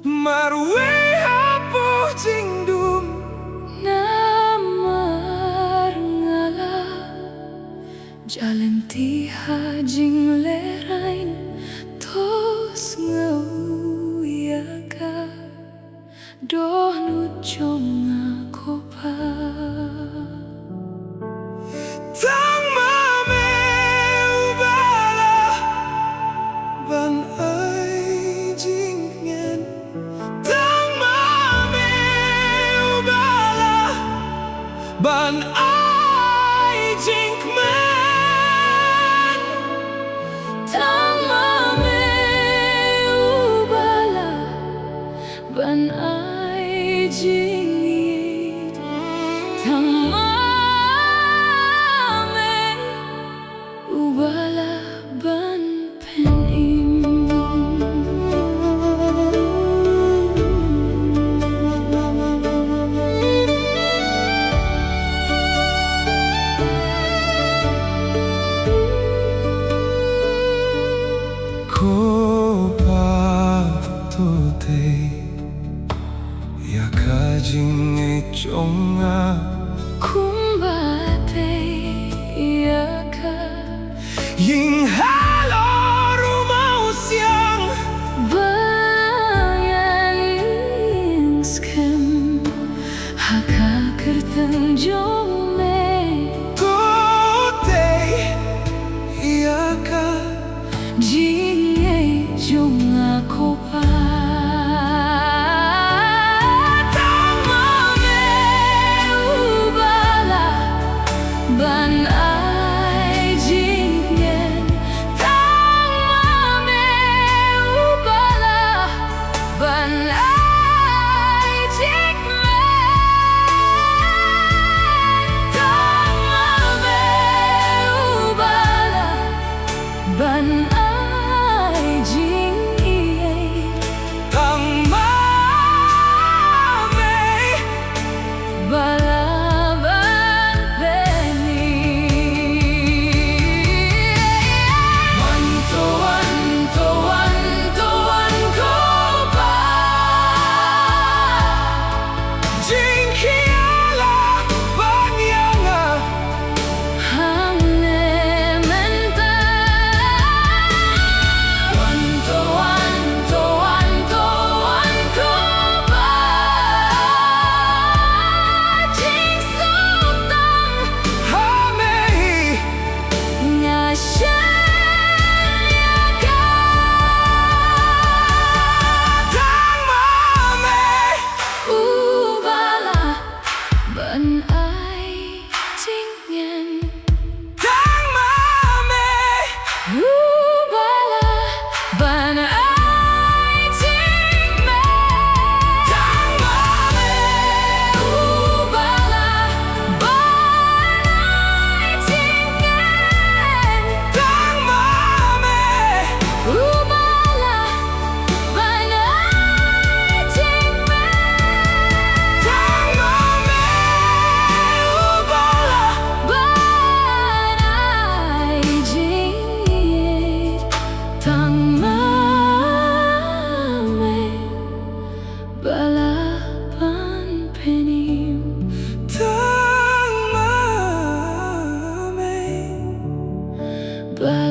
marwe hapuh jingdum namar ngala jalan tiha jing lerain tos ngau yaga doh nu chonga kopa Tang mame ubala ban ai jingien Tang mame ubala ban ai jingmen Tang mame ubala ban ai jingieit Tang mame ubala ban penim Kopa tote yaka jingieit chonga kumbate yaka Ying halo rumau siang bayang skem haka Kristian Jong Me tote yaka jingieit jonga kopa Tang mame ubala ban ai jingien Tang mame ubala ban ai jingmen Tang mame ubala ban ai jingieit Tang mame balaban pening Wanto-wanto-wantoan kopa jingkiala banyanga hang nementan Wanto-wanto-wantoan kopa Jingsuk Tang hamei ngasyan yaga Tang mame ubala ban ai jingien Tang mame ubala ban ai jingmen Tang mame ubala ban ai jingmen Tang mame ubala ban ai jingmen Tang mame ubala ban ai jingieit Tang mame balaban penim Tang mame balaban